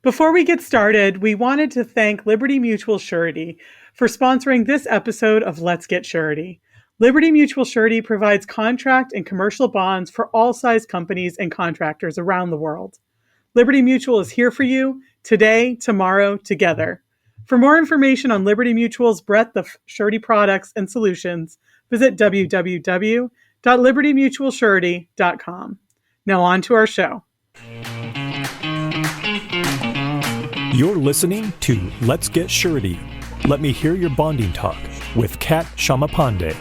Before we get started, we wanted to thank Liberty Mutual Surety for sponsoring this episode of Let's Get Surety. Liberty Mutual Surety provides contract and commercial bonds for all size companies and contractors around the world. Liberty Mutual is here for you today, tomorrow, together. For more information on Liberty Mutual's breadth of surety products and solutions, visit www.libertymutualsurety.com. Now on to our show. You're listening to Let's Get Surety. Let me hear your bonding talk with Kat Shamapande.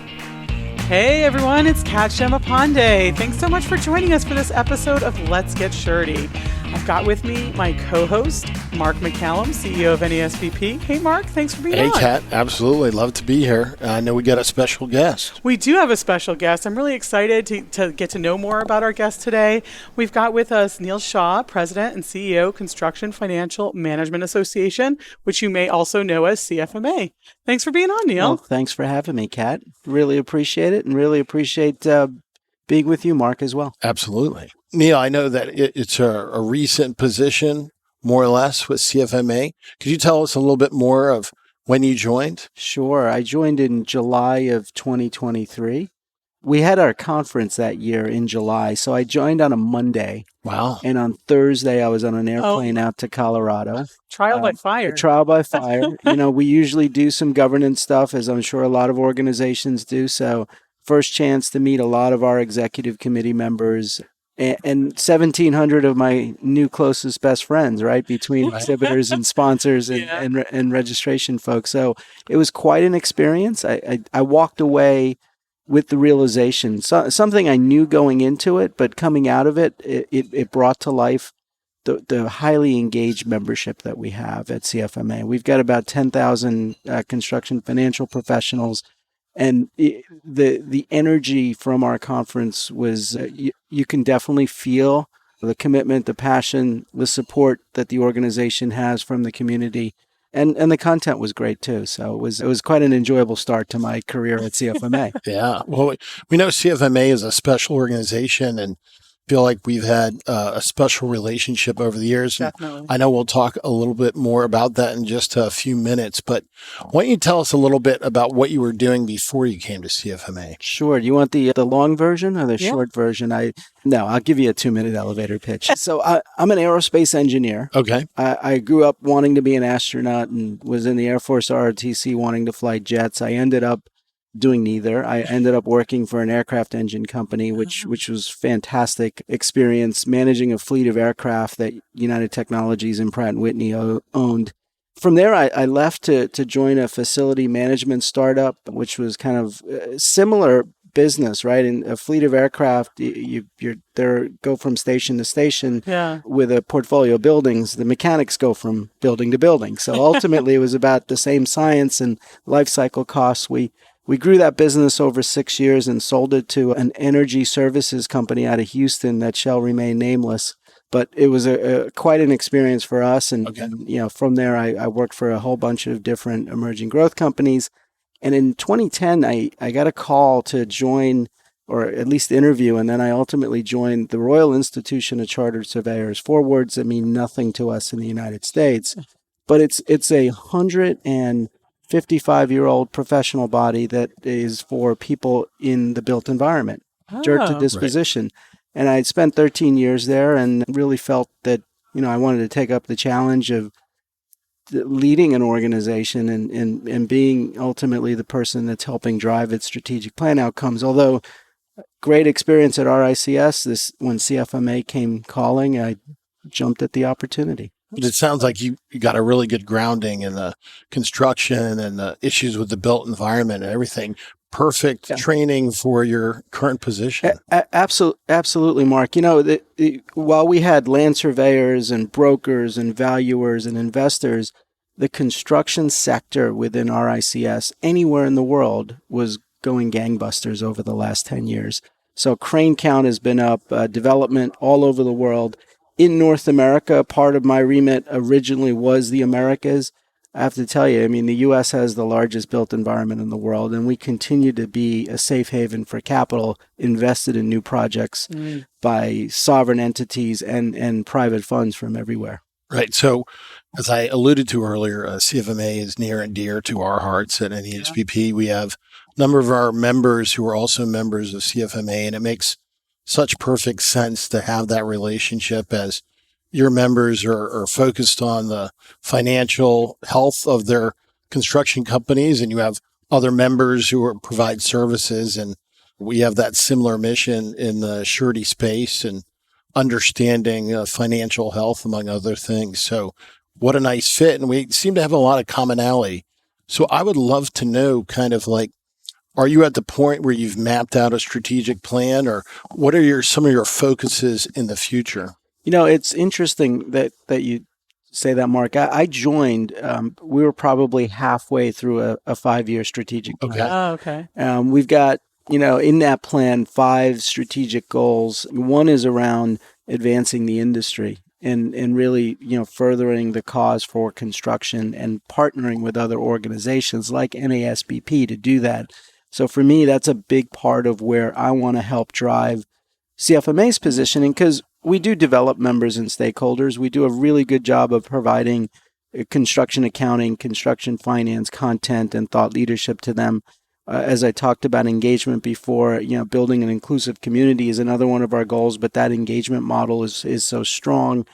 Hey everyone, it's Kat Shamapande. Thanks so much for joining us for this episode of Let's Get Surety. I've got with me my co-host, Mark McCallum, CEO of NASBP. Hey Mark, thanks for being on. Hey Kat, absolutely. Love to be here. I know we got a special guest. We do have a special guest. I'm really excited to get to know more about our guest today. We've got with us Neil Shah, President and CEO, Construction Financial Management Association, which you may also know as CFMA. Thanks for being on, Neil. Well, thanks for having me, Kat. Really appreciate it, and really appreciate being with you, Mark, as well. Absolutely. Neil, I know that it's a recent position, more or less, with CFMA. Could you tell us a little bit more of when you joined? Sure. I joined in July of 2023. We had our conference that year in July, so I joined on a Monday. Wow. And on Thursday, I was on an airplane out to Colorado. Trial by fire. Trial by fire. We usually do some governance stuff, as I'm sure a lot of organizations do. So first chance to meet a lot of our executive committee members and 1,700 of my new closest best friends, right, between exhibitors and sponsors and registration folks. So it was quite an experience. I walked away with the realization, something I knew going into it, but coming out of it, it brought to life the highly engaged membership that we have at CFMA. We've got about 10,000 construction financial professionals. And the energy from our conference was, you can definitely feel the commitment, the passion, the support that the organization has from the community. And the content was great too. So it was quite an enjoyable start to my career at CFMA. Yeah. Well, we know CFMA is a special organization and feel like we've had a special relationship over the years. Definitely. I know we'll talk a little bit more about that in just a few minutes, but why don't you tell us a little bit about what you were doing before you came to CFMA? Sure. Do you want the long version or the short version? No, I'll give you a 2-minute elevator pitch. So I'm an aerospace engineer. Okay. I grew up wanting to be an astronaut and was in the Air Force ROTC wanting to fly jets. I ended up doing neither. I ended up working for an aircraft engine company, which was fantastic experience, managing a fleet of aircraft that United Technologies and Pratt & Whitney owned. From there, I left to join a facility management startup, which was kind of similar business, right? In a fleet of aircraft, you go from station to station with a portfolio of buildings. The mechanics go from building to building. So ultimately, it was about the same science and life cycle costs. We grew that business over 6 years and sold it to an energy services company out of Houston that shall remain nameless. But it was quite an experience for us. And, from there, I worked for a whole bunch of different emerging growth companies. And in 2010, I got a call to join, or at least interview, and then I ultimately joined the Royal Institution of Chartered Surveyors. 4 words that mean nothing to us in the United States. But it's a 155-year-old professional body that is for people in the built environment, dirt to disposition. Right. And I had spent 13 years there and really felt that, I wanted to take up the challenge of leading an organization and being ultimately the person that's helping drive its strategic plan outcomes. Although great experience at RICS, when CFMA came calling, I jumped at the opportunity. But it sounds like you got a really good grounding in the construction and the issues with the built environment and everything. Perfect training for your current position. Absolutely, Mark. While we had land surveyors and brokers and valuers and investors, the construction sector within RICS anywhere in the world was going gangbusters over the last 10 years. So crane count has been up, development all over the world. In North America, part of my remit originally was the Americas. I have to tell you, the U.S. has the largest built environment in the world, and we continue to be a safe haven for capital invested in new projects by sovereign entities and private funds from everywhere. Right. So, as I alluded to earlier, CFMA is near and dear to our hearts at NASBP. We have a number of our members who are also members of CFMA, and it makes such perfect sense to have that relationship as your members are focused on the financial health of their construction companies, and you have other members who provide services, and we have that similar mission in the surety space and understanding financial health, among other things. So what a nice fit. And we seem to have a lot of commonality. So I would love to know kind of like, are you at the point where you've mapped out a strategic plan, or what are some of your focuses in the future? It's interesting that you say that, Mark. I joined, we were probably halfway through a 5-year strategic plan. Okay. Oh, okay. We've got, in that plan, 5 strategic goals. One is around advancing the industry and really, furthering the cause for construction and partnering with other organizations like NASBP to do that. So for me, that's a big part of where I want to help drive CFMA's positioning, because we do develop members and stakeholders. We do a really good job of providing construction accounting, construction finance content, and thought leadership to them. As I talked about engagement before, building an inclusive community is another one of our goals, but that engagement model is so strong.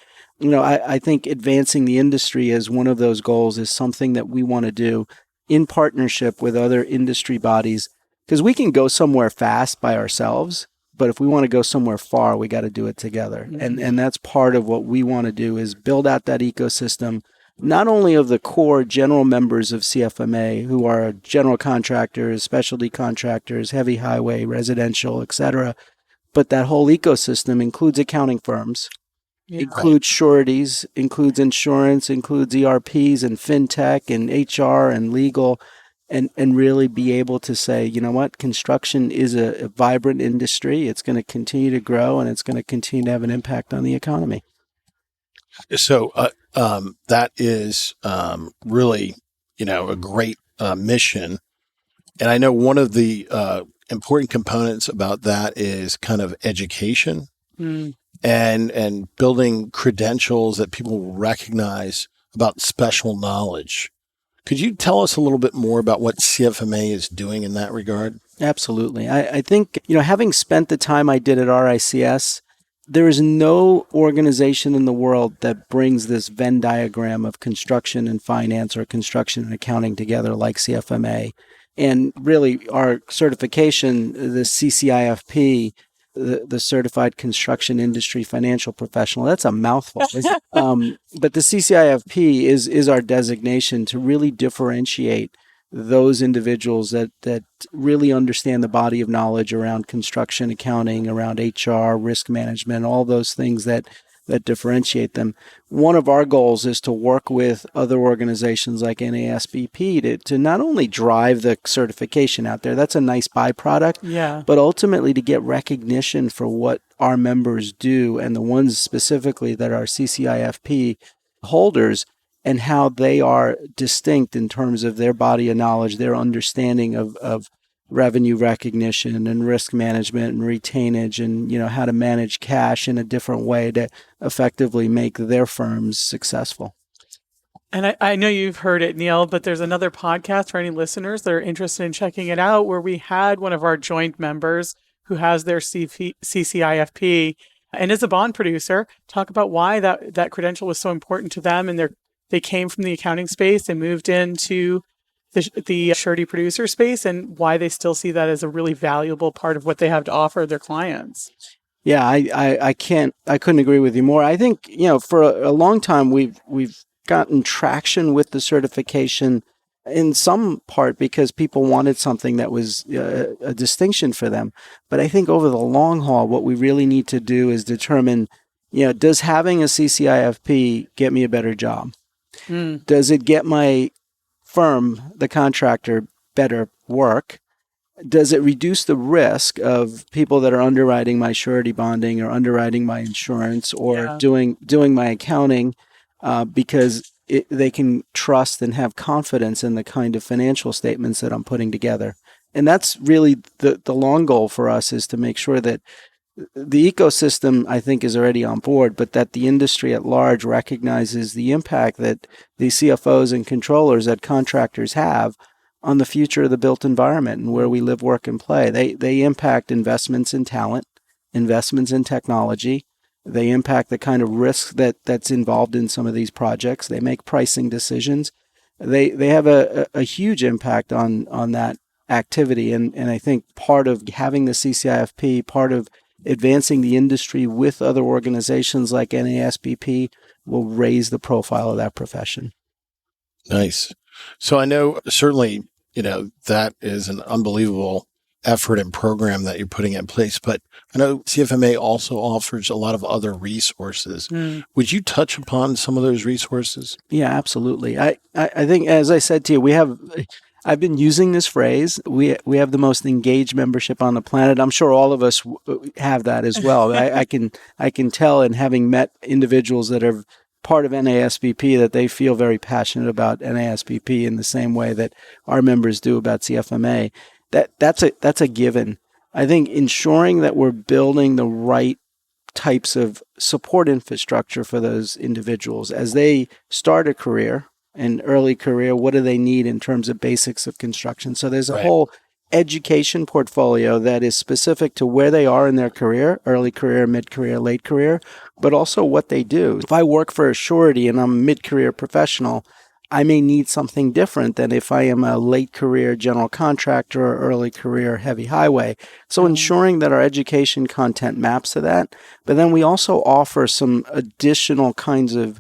I think advancing the industry as one of those goals is something that we want to do in partnership with other industry bodies, because we can go somewhere fast by ourselves, but if we want to go somewhere far, we got to do it together. Mm-hmm. And that's part of what we want to do, is build out that ecosystem, not only of the core general members of CFMA, who are general contractors, specialty contractors, heavy highway, residential, etc., but that whole ecosystem includes accounting firms, includes sureties, includes insurance, includes ERPs and fintech and HR and legal, and really be able to say, you know what, construction is a vibrant industry. It's going to continue to grow, and it's going to continue to have an impact on the economy. So that is really, a great mission. And I know one of the important components about that is kind of education and building credentials that people will recognize about special knowledge. Could you tell us a little bit more about what CFMA is doing in that regard? Absolutely. I think, having spent the time I did at RICS, there is no organization in the world that brings this Venn diagram of construction and finance, or construction and accounting, together like CFMA. And really, our certification, the CCIFP, the Certified Construction Industry Financial Professional, that's a mouthful. But the CCIFP is our designation to really differentiate those individuals that really understand the body of knowledge around construction accounting, around HR, risk management, all those things that differentiate them. One of our goals is to work with other organizations like NASBP to not only drive the certification out there, that's a nice byproduct, but ultimately to get recognition for what our members do, and the ones specifically that are CCIFP holders, and how they are distinct in terms of their body of knowledge, their understanding of revenue recognition and risk management and retainage, and how to manage cash in a different way to effectively make their firms successful. And I know you've heard it, Neil, but there's another podcast for any listeners that are interested in checking it out, where we had one of our joint members who has their CCIFP and is a bond producer talk about why that credential was so important to them, and they came from the accounting space and moved into the surety producer space, and why they still see that as a really valuable part of what they have to offer their clients. Yeah, I couldn't agree with you more. I think, for a long time we've gotten traction with the certification, in some part because people wanted something that was a distinction for them. But I think over the long haul, what we really need to do is determine, does having a CCIFP get me a better job? Does it get my firm, the contractor, better work? Does it reduce the risk of people that are underwriting my surety bonding or underwriting my insurance or doing my accounting because they can trust and have confidence in the kind of financial statements that I'm putting together? And that's really the long goal for us, is to make sure that the ecosystem, I think, is already on board, but that the industry at large recognizes the impact that the CFOs and controllers that contractors have on the future of the built environment and where we live, work, and play. They impact investments in talent, investments in technology. They impact the kind of risk that's involved in some of these projects. They make pricing decisions. They have a huge impact on that activity. And I think part of having the CCIFP, part of advancing the industry with other organizations like NASBP will raise the profile of that profession. Nice. So I know certainly, that is an unbelievable effort and program that you're putting in place, but I know CFMA also offers a lot of other resources. Would you touch upon some of those resources? Yeah, absolutely. I think, as I said to you, I've been using this phrase. We have the most engaged membership on the planet. I'm sure all of us have that as well. I can tell, in having met individuals that are part of NASBP, that they feel very passionate about NASBP in the same way that our members do about CFMA. That's a given. I think ensuring that we're building the right types of support infrastructure for those individuals as they start a career, an early career, what do they need in terms of basics of construction? So there's a whole education portfolio that is specific to where they are in their career, early career, mid-career, late career, but also what they do. If I work for a surety and I'm a mid-career professional, I may need something different than if I am a late career general contractor or early career heavy highway. So ensuring that our education content maps to that, but then we also offer some additional kinds of,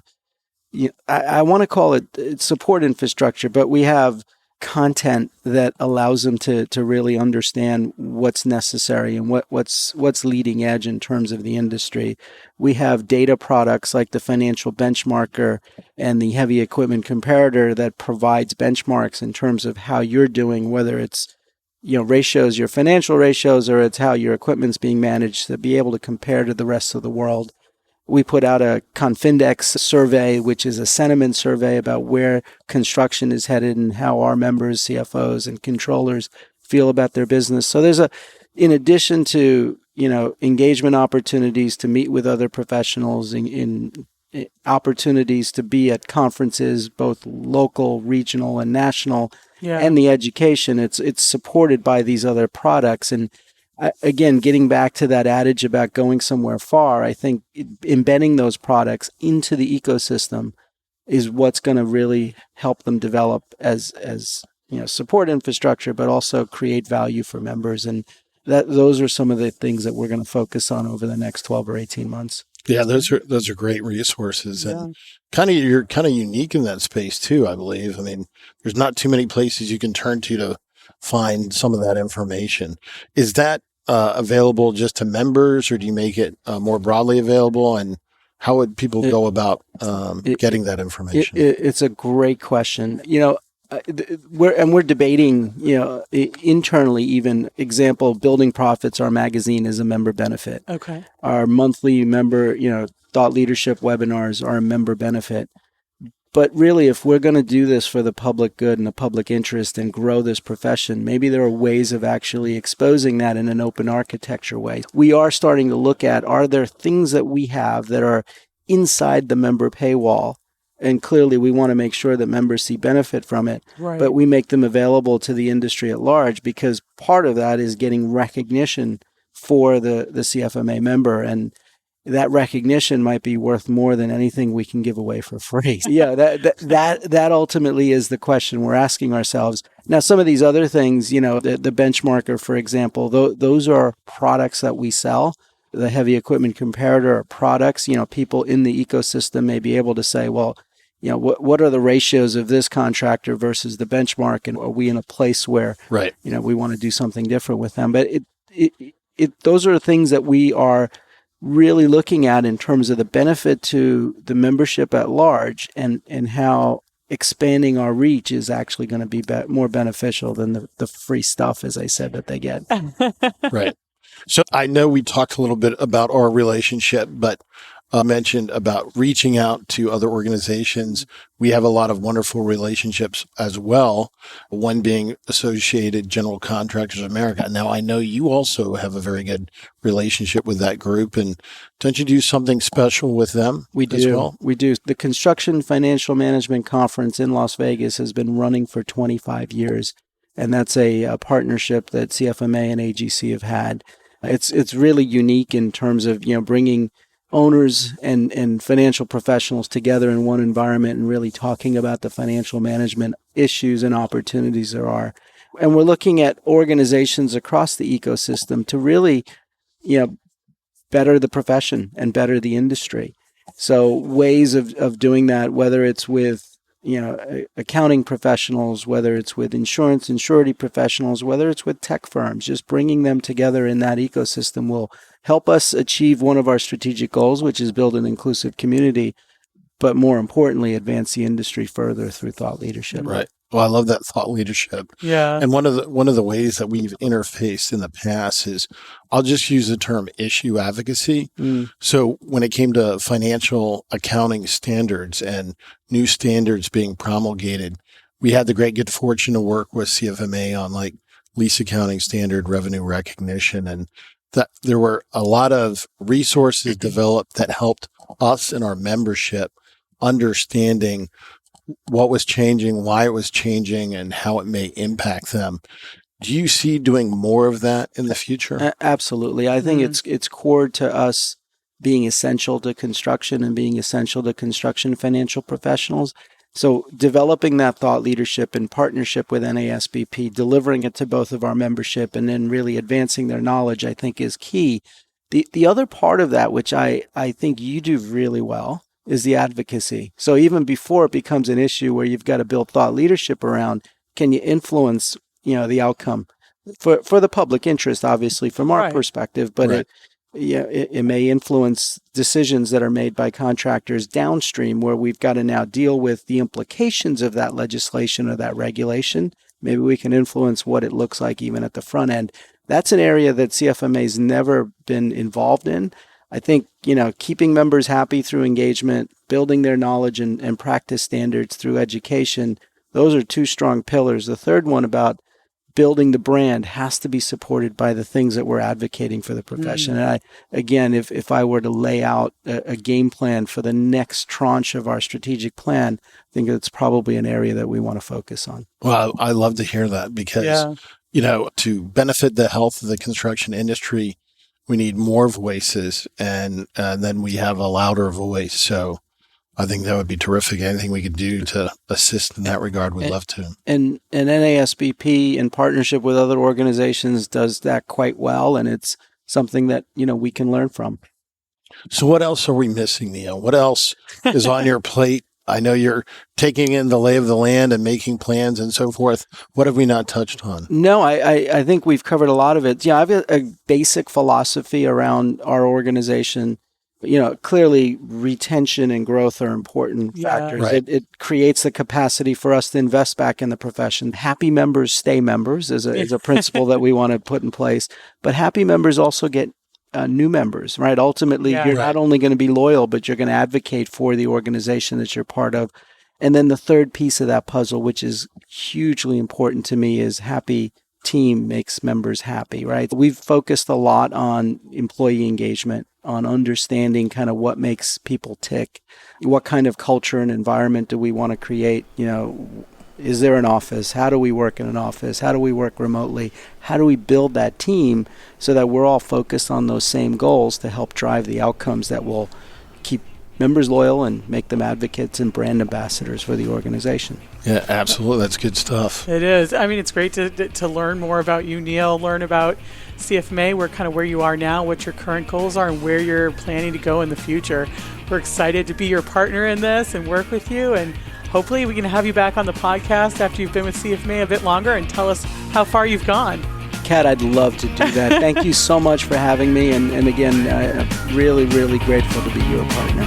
I want to call it support infrastructure, but we have content that allows them to really understand what's necessary and what's leading edge in terms of the industry. We have data products like the financial benchmarker and the heavy equipment comparator that provides benchmarks in terms of how you're doing, whether it's ratios, your financial ratios, or it's how your equipment's being managed, to be able to compare to the rest of the world. We put out a Confindex survey, which is a sentiment survey about where construction is headed and how our members, CFOs, and controllers feel about their business. So there's in addition to, engagement opportunities to meet with other professionals, in opportunities to be at conferences, both local, regional, and national, and the education, it's supported by these other products. And again, getting back to that adage about going somewhere far, I think embedding those products into the ecosystem is what's going to really help them develop as support infrastructure, but also create value for members. And those are some of the things that we're going to focus on over the next 12 or 18 months. Yeah, those are great resources, and you're kind of unique in that space too, I believe. I mean, there's not too many places you can turn to find some of that information. Is that available just to members, or do you make it more broadly available? And how would people go about getting that information? It's a great question. We're debating, internally, even example, Building Profits, our magazine, is a member benefit. Okay. Our monthly member, thought leadership webinars are a member benefit. But really, if we're going to do this for the public good and the public interest and grow this profession, maybe there are ways of actually exposing that in an open architecture way. We are starting to look at, are there things that we have that are inside the member paywall? And clearly, we want to make sure that members see benefit from it, but we make them available to the industry at large, because part of that is getting recognition for the CFMA member. And that recognition might be worth more than anything we can give away for free. Yeah, that ultimately is the question we're asking ourselves. Now, some of these other things, the benchmarker, for example, those are products that we sell. The heavy equipment comparator are products. People in the ecosystem may be able to say, well, what are the ratios of this contractor versus the benchmark, and are we in a place where we want to do something different with them? But those are things that we are really looking at in terms of the benefit to the membership at large, and how expanding our reach is actually going to be more beneficial than the free stuff, as I said, that they get. Right. So I know we talked a little bit about our relationship, but mentioned about reaching out to other organizations. We have a lot of wonderful relationships as well, one being Associated General Contractors of America. Now, I know you also have a very good relationship with that group, and don't you do something special with them as well? We do. The Construction Financial Management Conference in Las Vegas has been running for 25 years, and that's a partnership that CFMA and AGC have had. It's really unique in terms of, bringing owners and financial professionals together in one environment and really talking about the financial management issues and opportunities there are. And we're looking at organizations across the ecosystem to really, better the profession and better the industry. So ways of doing that, whether it's with, accounting professionals, whether it's with insurance and surety professionals, whether it's with tech firms, just bringing them together in that ecosystem will help us achieve one of our strategic goals, which is build an inclusive community, but more importantly, advance the industry further through thought leadership. Right. Well, I love that thought leadership. Yeah. And one of the ways that we've interfaced in the past is, I'll just use the term issue advocacy. So when it came to financial accounting standards and new standards being promulgated, we had the great good fortune to work with CFMA on like lease accounting standard, revenue recognition, and that there were a lot of resources developed that helped us and our membership understanding what was changing, why it was changing, and how it may impact them. Do you see doing more of that in the future? Absolutely. I think it's core to us being essential to construction and being essential to construction financial professionals. So developing that thought leadership in partnership with NASBP, delivering it to both of our membership, and then really advancing their knowledge, I think is key. The other part of that, which I think you do really well, is the advocacy. So even before it becomes an issue where you've got to build thought leadership around, can you influence, the outcome for the public interest, obviously from our perspective, but it may influence decisions that are made by contractors downstream, where we've got to now deal with the implications of that legislation or that regulation. Maybe we can influence what it looks like even at the front end. That's an area that CFMA's never been involved in. I think, keeping members happy through engagement, building their knowledge and practice standards through education, those are two strong pillars. The third one about building the brand has to be supported by the things that we're advocating for the profession. And if I were to lay out a game plan for the next tranche of our strategic plan, I think it's probably an area that we want to focus on. Well, I love to hear that because, to benefit the health of the construction industry, we need more voices, and then we have a louder voice. So I think that would be terrific. Anything we could do to assist in that regard, we'd love to. And NASBP, in partnership with other organizations, does that quite well, and it's something that, we can learn from. So what else are we missing, Neil? What else is on your plate? I know you're taking in the lay of the land and making plans and so forth. What have we not touched on? No, I think we've covered a lot of it. Yeah, I have a basic philosophy around our organization. Clearly retention and growth are important factors. Right. It creates the capacity for us to invest back in the profession. Happy members stay members is a principle that we want to put in place. But happy members also get new members, right? Ultimately, you're not only going to be loyal, but you're going to advocate for the organization that you're part of. And then the third piece of that puzzle, which is hugely important to me, is happy team makes members happy, right? We've focused a lot on employee engagement, on understanding kind of what makes people tick, what kind of culture and environment do we want to create, is there an office? How do we work in an office? How do we work remotely? How do we build that team so that we're all focused on those same goals to help drive the outcomes that will keep members loyal and make them advocates and brand ambassadors for the organization? Yeah, absolutely. That's good stuff. It is. I mean, it's great to learn more about you, Neil, learn about CFMA, where you are now, what your current goals are, and where you're planning to go in the future. We're excited to be your partner in this and work with you, and hopefully we can have you back on the podcast after you've been with CFMA a bit longer and tell us how far you've gone. Kat, I'd love to do that. Thank you so much for having me. And again, I'm really, really grateful to be your partner.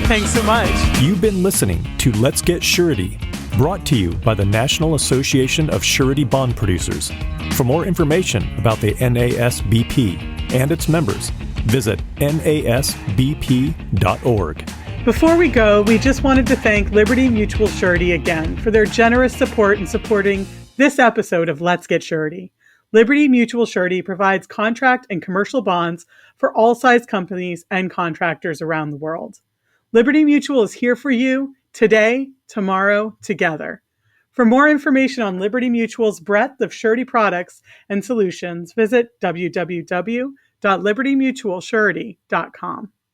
Thanks so much. You've been listening to Let's Get Surety, brought to you by the National Association of Surety Bond Producers. For more information about the NASBP and its members, Visit nasbp.org. Before we go, we just wanted to thank Liberty Mutual Surety again for their generous support in supporting this episode of Let's Get Surety. Liberty Mutual Surety provides contract and commercial bonds for all size companies and contractors around the world. Liberty Mutual is here for you today, tomorrow, together. For more information on Liberty Mutual's breadth of surety products and solutions, visit www.libertymutualsurety.com.